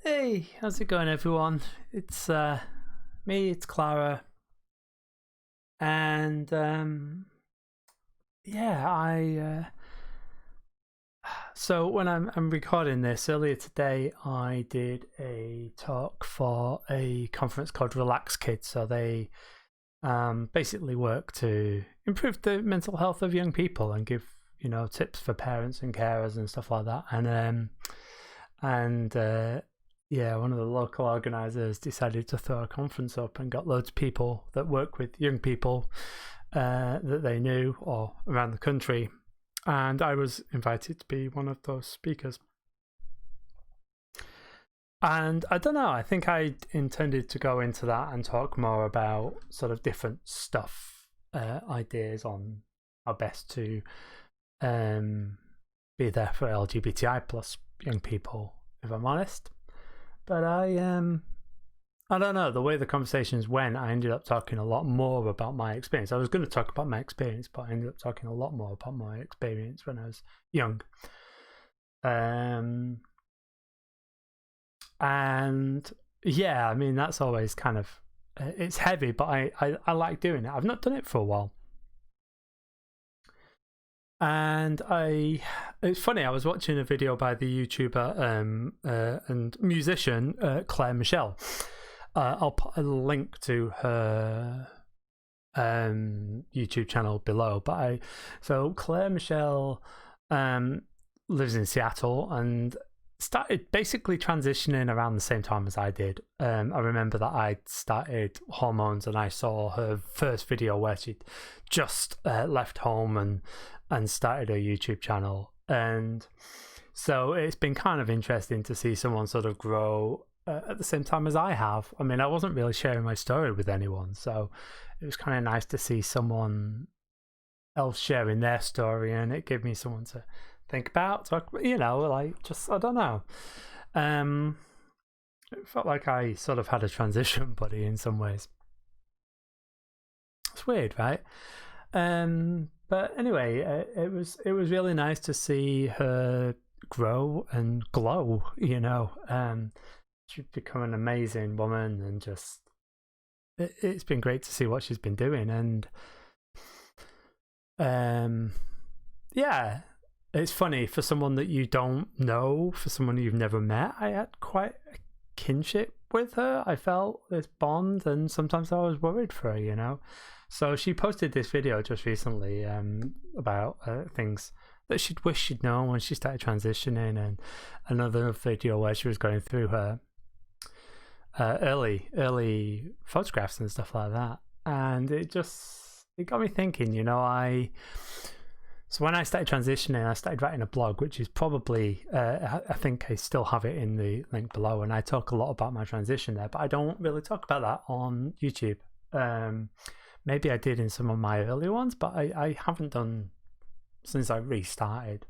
Hey, how's it going, everyone? It's me, it's Clara, and yeah, I. So when I'm recording this earlier today, I did a talk for a conference called Relax Kids. So they basically work to improve the mental health of young people and give tips for parents and carers and stuff like that. And yeah, one of the local organisers decided to throw a conference up and got loads of people that work with young people that they knew or around the country. And I was invited to be one of those speakers. And I don't know, I think I intended to go into that and talk more about sort of different stuff, ideas on how best to be there for LGBTI plus young people, if I'm honest. But I don't know, the way the conversations went, I ended up talking a lot more about my experience. I was going to talk about my experience, but I ended up talking a lot more about my experience when I was young. And yeah, I mean, that's always kind of, it's heavy, but I like doing it. I've not done it for a while. And it's funny, I was watching a video by the YouTuber and musician Claire Michelle. I'll put a link to her YouTube channel below. So Claire Michelle lives in Seattle and started basically transitioning around the same time as I did. I remember that I started hormones and I saw her first video where she'd just left home and started her YouTube channel. And so it's been kind of interesting to see someone sort of grow at the same time as I have. I mean, I wasn't really sharing my story with anyone, so it was kind of nice to see someone else sharing their story, and it gave me someone to think about. So, I don't know. It felt like I sort of had a transition buddy in some ways. It's weird, right? But anyway, it was really nice to see her grow and glow. She's become an amazing woman, and just it's been great to see what she's been doing. And yeah, it's funny, for someone that you don't know, for someone you've never met, I had quite a kinship with her. I felt this bond, and sometimes I was worried for her, So she posted this video just recently about things that she'd wish she'd known when she started transitioning, and another video where she was going through her early photographs and stuff like that. And it got me thinking, so when I started transitioning, I started writing a blog, which is probably, I think I still have it in the link below, and I talk a lot about my transition there, but I don't really talk about that on YouTube. Maybe I did in some of my early ones, but I haven't done since I restarted.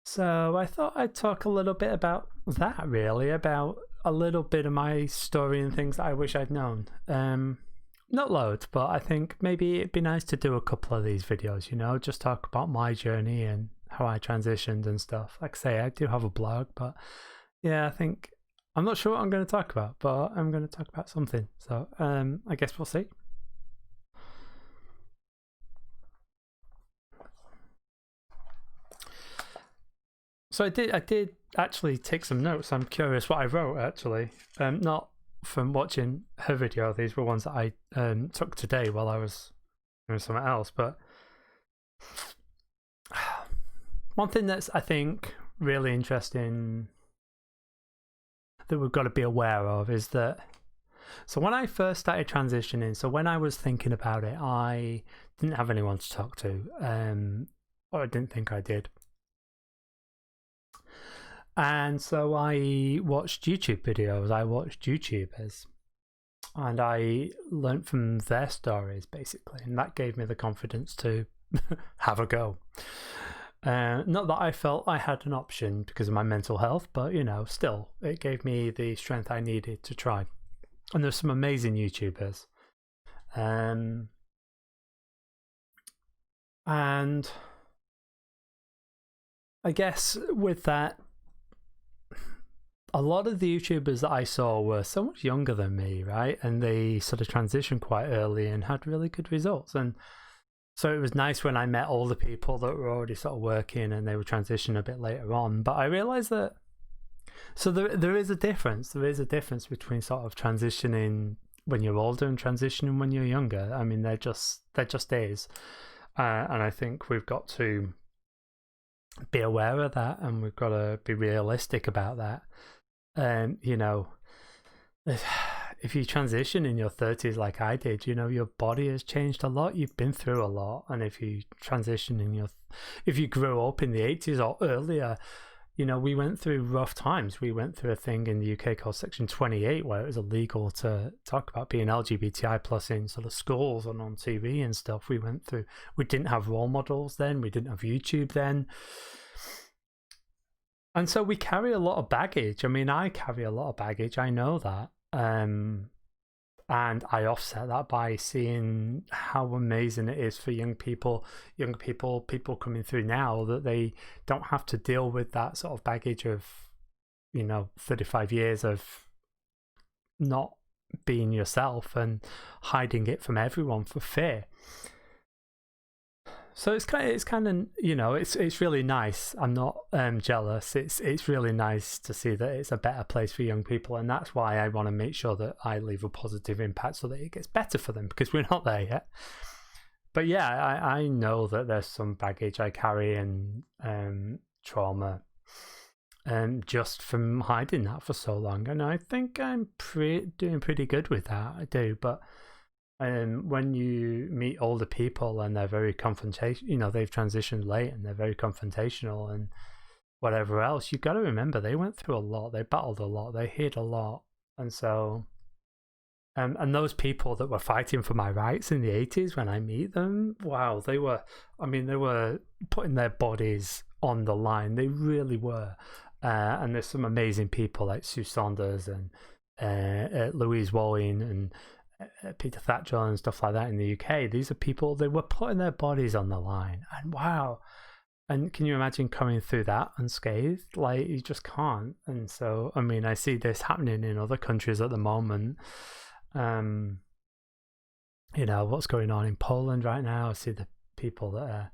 So I thought I'd talk a little bit about that, really, about a little bit of my story and things that I wish I'd known. Not loads, but I think maybe it'd be nice to do a couple of these videos, just talk about my journey and how I transitioned and stuff. Like I say, I do have a blog, but yeah, I'm not sure what I'm going to talk about, but I'm going to talk about something. So I guess we'll see. So I did actually take some notes. I'm curious what I wrote, actually. Not from watching her video. These were ones that I took today while I was doing something else. But one thing that's, I think, really interesting that we've got to be aware of is that, so when I first started transitioning, so when I was thinking about it, I didn't have anyone to talk to, or I didn't think I did. And so I watched YouTube videos, I watched YouTubers, and I learnt from their stories, basically, and that gave me the confidence to have a go. Not that I felt I had an option because of my mental health, but still, it gave me the strength I needed to try. And there's some amazing YouTubers. And I guess with that, a lot of the YouTubers that I saw were so much younger than me, right? And they sort of transitioned quite early and had really good results. And so it was nice when I met all the people that were already sort of working and they were transitioning a bit later on. But I realized that, so there is a difference. There is a difference between sort of transitioning when you're older and transitioning when you're younger. I mean, there just is. And I think we've got to be aware of that, and we've got to be realistic about that. And, you know, if you transition in your 30s like I did, you know, your body has changed a lot. You've been through a lot. And if you transition if you grew up in the 80s or earlier, you know, we went through rough times. We went through a thing in the UK called Section 28, where it was illegal to talk about being LGBTI plus in sort of schools and on TV and stuff. We didn't have role models then. We didn't have YouTube then. And so we carry a lot of baggage. I mean, I carry a lot of baggage. I know that. And I offset that by seeing how amazing it is for young people coming through now, that they don't have to deal with that sort of baggage of, you know, 35 years of not being yourself and hiding it from everyone for fear. So it's kind of, you know, it's really nice. I'm not jealous. It's really nice to see that it's a better place for young people, and that's why I want to make sure that I leave a positive impact so that it gets better for them, because we're not there yet. But yeah, I know that there's some baggage I carry and trauma, just from hiding that for so long, and I think I'm doing pretty good with that. I do, but. When you meet older people and they're very confrontational, you know, they've transitioned late and they're very confrontational and whatever else, you've got to remember they went through a lot, they battled a lot, they hid a lot. And so, and those people that were fighting for my rights in the 80s, when I meet them, wow, they were putting their bodies on the line. They really were. And there's some amazing people like Sue Saunders and Louise Walling and Peter Thatcher and stuff like that in the UK. These are people, they were putting their bodies on the line, and wow. And can you imagine coming through that unscathed? Like, you just can't. And so, I mean, I see this happening in other countries at the moment. You know, what's going on in Poland right now. I see the people that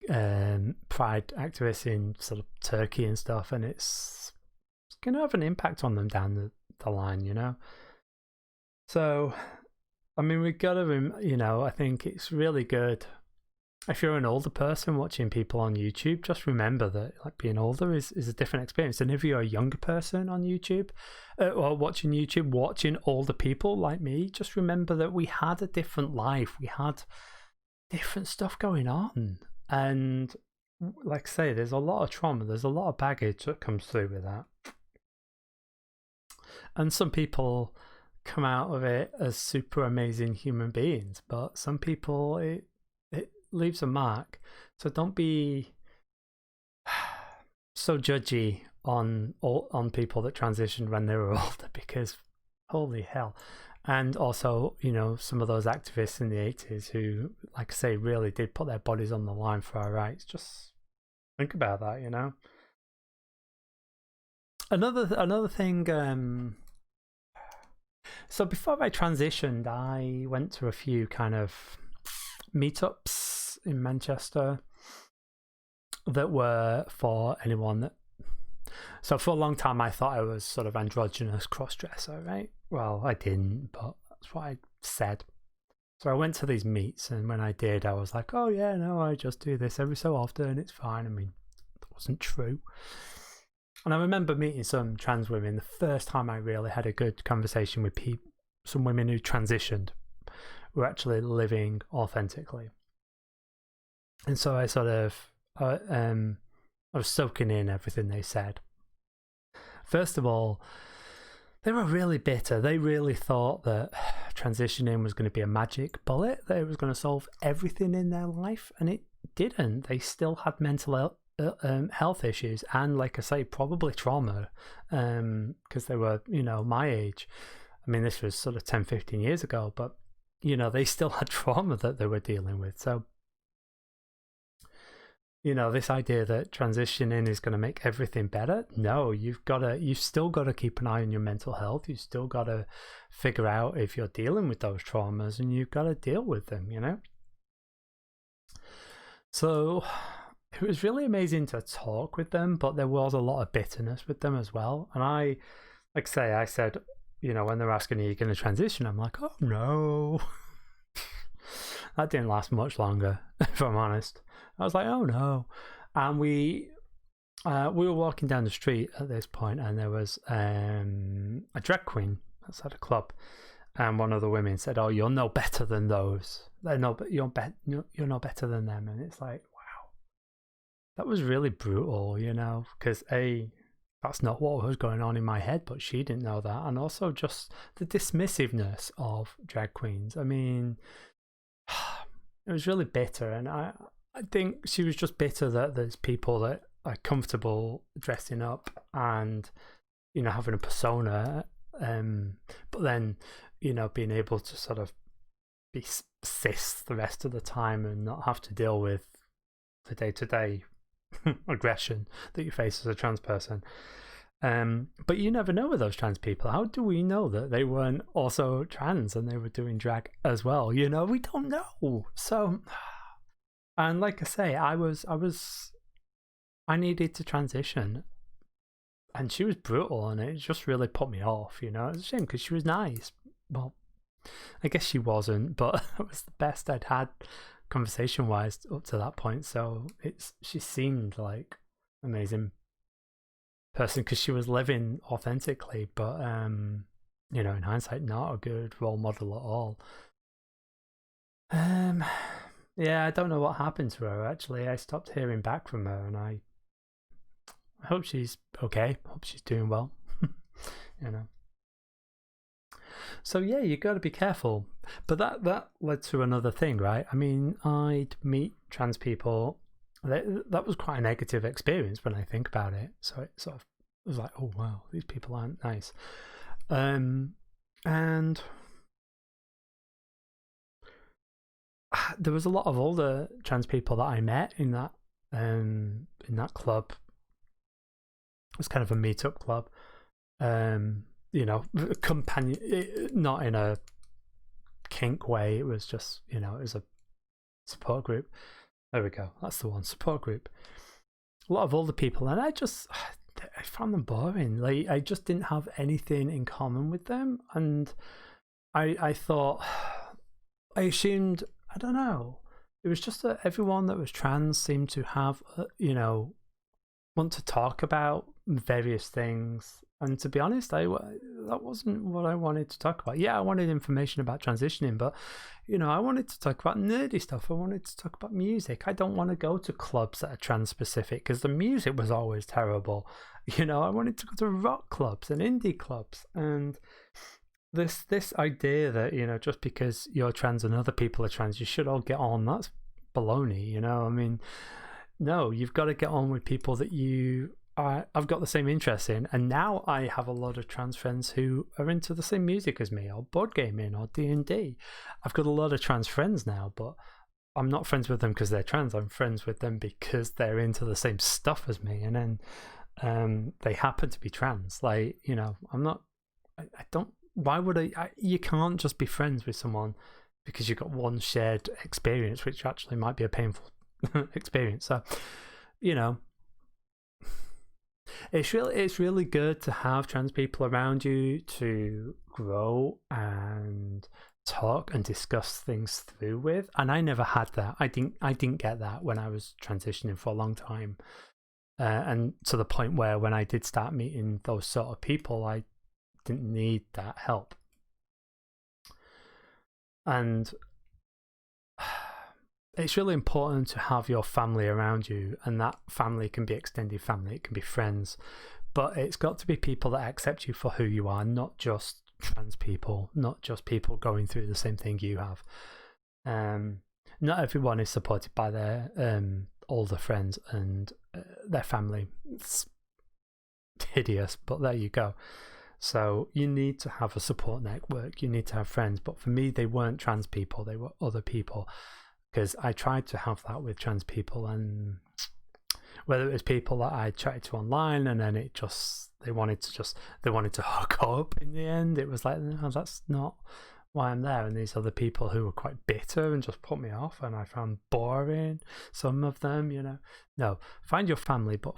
are pride activists in sort of Turkey and stuff, and it's going to have an impact on them down the line, you know. So, I mean, we've got to, you know, I think it's really good. If you're an older person watching people on YouTube, just remember that, like, being older is a different experience. And if you're a younger person on YouTube or watching YouTube, watching older people like me, just remember that we had a different life. We had different stuff going on. And like I say, there's a lot of trauma. There's a lot of baggage that comes through with that. And some people come out of it as super amazing human beings, but some people it leaves a mark. So don't be so judgy on people that transitioned when they were older, because holy hell. And also, you know, some of those activists in the 80s who, like I say, really did put their bodies on the line for our rights. Just think about that, you know. Another thing, so before I transitioned, I went to a few kind of meetups in Manchester that were for anyone that... So for a long time, I thought I was sort of androgynous cross-dresser, right? Well, I didn't, but that's what I said. So I went to these meets, and when I did, I was like, oh yeah, no, I just do this every so often, it's fine. I mean, it wasn't true. And I remember meeting some trans women the first time I really had a good conversation with some women who transitioned, were actually living authentically. And so I sort of, I was soaking in everything they said. First of all, they were really bitter. They really thought that transitioning was going to be a magic bullet, that it was going to solve everything in their life, and it didn't. They still had mental health issues, and like I say, probably trauma, because they were, you know, my age. I mean, this was sort of 10, 15 years ago, but, you know, they still had trauma that they were dealing with. So this idea that transitioning is going to make everything better. No, you've still got to keep an eye on your mental health. You've still got to figure out if you're dealing with those traumas, and you've got to deal with them, So it was really amazing to talk with them, but there was a lot of bitterness with them as well. And I said, when they're asking, are you going to transition? I'm like, oh no. That didn't last much longer, if I'm honest. I was like, oh no. And we were walking down the street at this point, and there was a drag queen outside a club. And one of the women said, oh, you're no better than those. You're no better than them. And it's like, wow. That was really brutal, because that's not what was going on in my head, but she didn't know that. And also just the dismissiveness of drag queens. I mean, it was really bitter, and I think she was just bitter that there's people that are comfortable dressing up and having a persona, but then being able to sort of be cis the rest of the time and not have to deal with the day-to-day aggression that you face as a trans person. But you never know with those trans people. How do we know that they weren't also trans and they were doing drag as well? We don't know. So, and like I say, I needed to transition, and she was brutal, and it just really put me off. It was a shame because she was nice. Well, I guess she wasn't, but it was the best I'd had conversation-wise up to that point. So she seemed like amazing person because she was living authentically, but in hindsight, not a good role model at all. Yeah, I don't know what happened to her. Actually, I stopped hearing back from her, and I hope she's okay. Hope she's doing well. So yeah, you got to be careful. But that led to another thing, right? I mean, I'd meet trans people. That was quite a negative experience when I think about it. So it sort of was like, oh wow, these people aren't nice. And there was a lot of older trans people that I met in that club. It was kind of a meetup club. Companion, not in a kink way. It was just, it was a support group. There we go. That's the one, support group. A lot of older people, and I found them boring. Like, I just didn't have anything in common with them, and I thought, I assumed, I don't know. It was just that everyone that was trans seemed to have, want to talk about various things. And to be honest, that wasn't what I wanted to talk about. Yeah, I wanted information about transitioning, but, I wanted to talk about nerdy stuff. I wanted to talk about music. I don't want to go to clubs that are trans-specific because the music was always terrible. I wanted to go to rock clubs and indie clubs. And this idea that, just because you're trans and other people are trans, you should all get on, that's baloney, I mean, no, you've got to get on with people that I've got the same interests in. And now I have a lot of trans friends who are into the same music as me, or board gaming, or D&D. I've got a lot of trans friends now, but I'm not friends with them because they're trans. I'm friends with them because they're into the same stuff as me. And then they happen to be trans. Like, I'm not, I don't, why would you can't just be friends with someone because you've got one shared experience, which actually might be a painful experience. So, it's really good to have trans people around you to grow and talk and discuss things through with. And I never had that. I didn't get that when I was transitioning for a long time, and to the point where when I did start meeting those sort of people, I didn't need that help. And it's really important to have your family around you, and that family can be extended family, it can be friends, but it's got to be people that accept you for who you are, not just trans people, not just people going through the same thing you have. Not everyone is supported by their older friends and their family. It's hideous, but there you go. So you need to have a support network, you need to have friends, but for me, they weren't trans people, they were other people. Because I tried to have that with trans people, and whether it was people that I chatted to online and then they wanted to hook up in the end. It was like, no, that's not why I'm there. And these other people who were quite bitter and just put me off and I found boring, some of them, no, find your family, but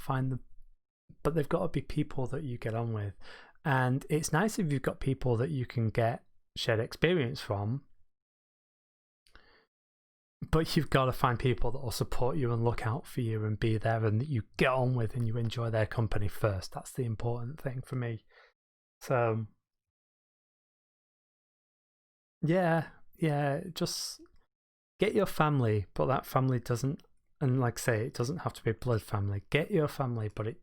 but they've got to be people that you get on with. And it's nice if you've got people that you can get shared experience from, but you've got to find people that will support you and look out for you and be there and that you get on with and you enjoy their company first. That's the important thing for me. So yeah, just get your family, but that family doesn't, and like I say, it doesn't have to be blood family. Get your family, but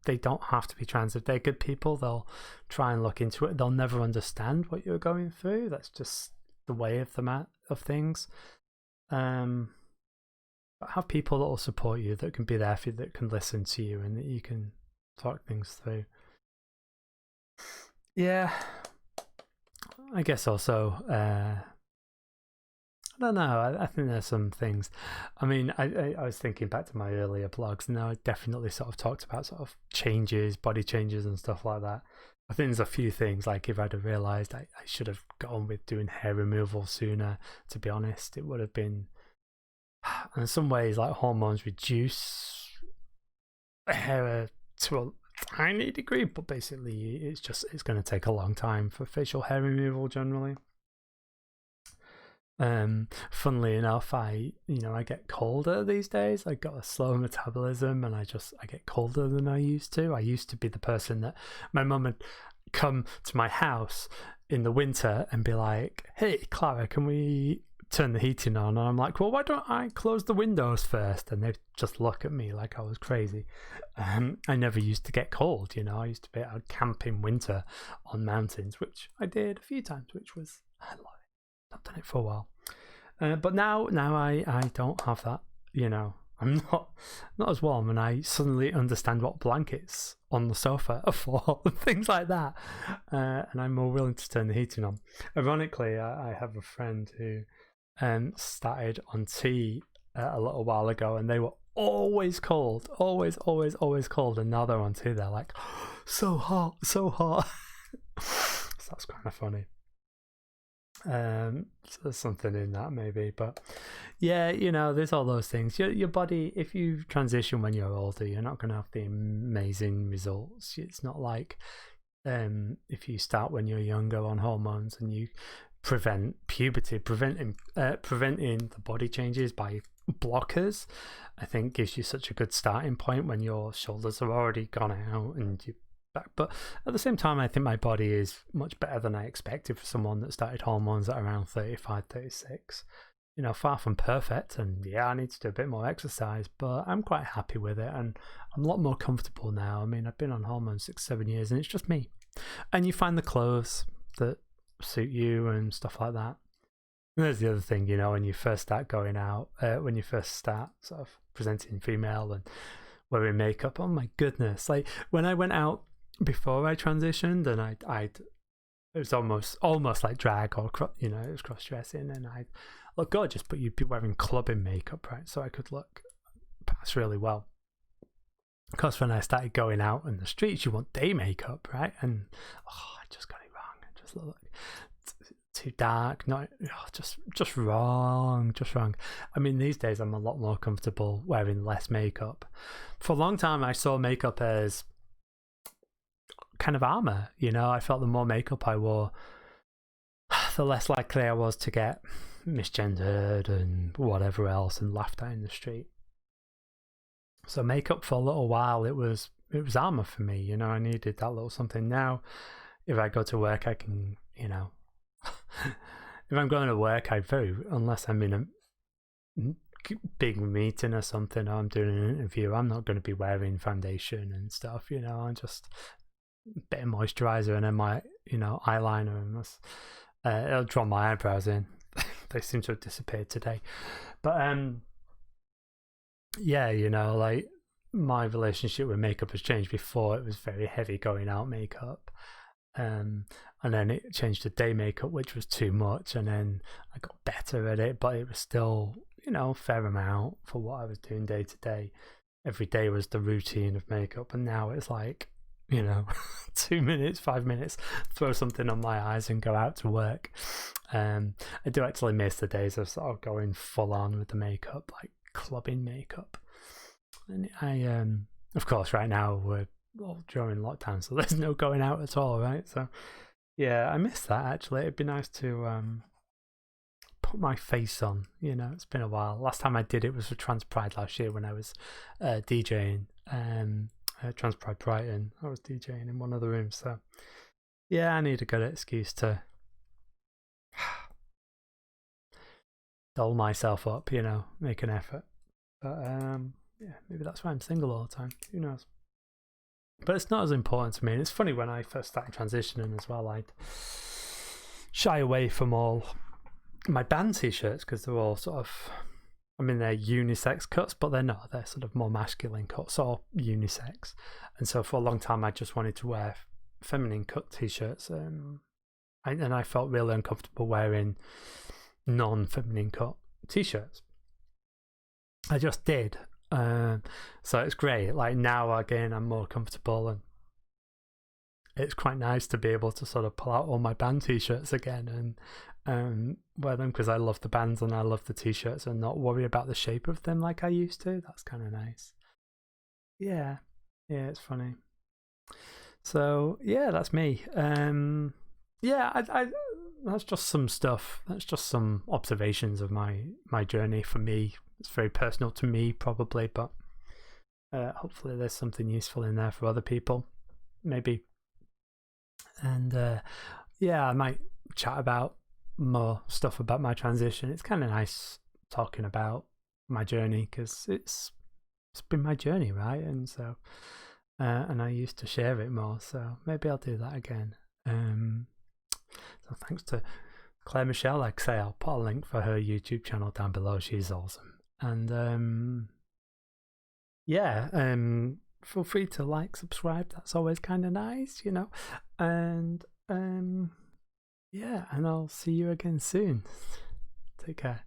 they don't have to be trans. If they're good people, they'll try and look into it. They'll never understand what you're going through. That's just the way of things. But have people that will support you, that can be there for you, that can listen to you, and that you can talk things through. Yeah, I guess also, I don't know, I think there's some things. I mean, I was thinking back to my earlier blogs, and I definitely sort of talked about sort of changes, body changes and stuff like that. I think there's a few things, like if I'd have realised I should have got on with doing hair removal sooner, to be honest, it would have been, in some ways, like hormones reduce hair to a tiny degree, but basically it's going to take a long time for facial hair removal generally. Funnily enough, I get colder these days. I got a slow metabolism and I get colder than I used to. I used to be the person that my mum would come to my house in the winter and be like, "Hey Clara, can we turn the heating on?" And I'm like, "Well, why don't I close the windows first?" And they'd just look at me like I was crazy. I never used to get cold, I used to be out camping winter on mountains, which I did a few times, which was, I love it. I've done it for a while, but now I don't have that. I'm not as warm, and I suddenly understand what blankets on the sofa are for, things like that, and I'm more willing to turn the heating on. Ironically, I have a friend who started on tea a little while ago, and they were always cold, always cold, and now they're on tea, they're like, so hot. So that's kind of funny. So there's something in that maybe, but yeah, there's all those things. Your body, if you transition when you're older, you're not going to have the amazing results. It's not like if you start when you're younger on hormones and you prevent puberty, preventing the body changes by blockers, I think gives you such a good starting point when your shoulders have already gone out and you back. But at the same time, I think my body is much better than I expected for someone that started hormones at around 35, 36. Far from perfect, and yeah, I need to do a bit more exercise, but I'm quite happy with it, and I'm a lot more comfortable now. I mean, I've been on hormones 6-7 years, and it's just me. And you find the clothes that suit you and stuff like that. And there's the other thing, when you first start going out, when you first start sort of presenting female and wearing makeup, oh my goodness, like when I went out before I transitioned, and it was almost like drag, or it was cross-dressing, and I'd look gorgeous, but you'd be wearing clubbing makeup, right? So I could look past really well. Of course, when I started going out in the streets, you want day makeup, right? And I just got it wrong. I just look too dark, just wrong. I mean, these days I'm a lot more comfortable wearing less makeup. For a long time, I saw makeup as kind of armor. I felt the more makeup I wore, the less likely I was to get misgendered and whatever else and laughed at in the street. So makeup, for a little while, it was armor for me. I needed that little something. Now, if I go to work, I can, if I'm going to work, unless I'm in a big meeting or something, or I'm doing an interview, I'm not going to be wearing foundation and stuff. I'm just a bit of moisturizer and then my eyeliner, and it'll draw my eyebrows in. They seem to have disappeared today, but yeah, like my relationship with makeup has changed. Before, it was very heavy going out makeup, and then it changed to day makeup, which was too much, and then I got better at it, but it was still fair amount for what I was doing day to day. every day was the routine of makeup, and now it's like, you know, 2 minutes, 5 minutes, throw something on my eyes and go out to work. I do actually miss the days of sort of going full on with the makeup, like clubbing makeup. And of course, right now we're all during lockdown, so there's no going out at all, right? So yeah, I miss that actually. It'd be nice to put my face on, you know. It's been a while. Last time I did it was for Trans Pride last year when I was DJing. Trans Pride Brighton. I was DJing in one of the rooms, so yeah, I need a good excuse to doll myself up, you know, make an effort. But yeah, maybe that's why I'm single all the time. Who knows? But it's not as important to me. And it's funny, when I first started transitioning as well, I'd shy away from all my band t-shirts because they're all sort of, I mean, they're unisex cuts, but they're not. They're sort of more masculine cuts or unisex. And so for a long time, I just wanted to wear feminine cut t-shirts. And I felt really uncomfortable wearing non-feminine cut t-shirts. I just did. So it's great. Like now, again, I'm more comfortable, and it's quite nice to be able to sort of pull out all my band t-shirts again and wear them because I love the bands and I love the t-shirts, and not worry about the shape of them like I used to. That's kind of nice. Yeah, it's funny. So yeah, that's me. Yeah, I that's just some stuff. That's just some observations of my journey. For me, it's very personal to me, probably, but hopefully there's something useful in there for other people, maybe. And yeah, I might chat about more stuff about my transition. It's kind of nice talking about my journey because it's been my journey, right? And so and I used to share it more, so maybe I'll do that again. So thanks to Claire Michelle. Like I say, I'll put a link for her YouTube channel down below. She's awesome. And yeah, feel free to like, subscribe. That's always kind of nice, you know. And yeah, and I'll see you again soon. Take care.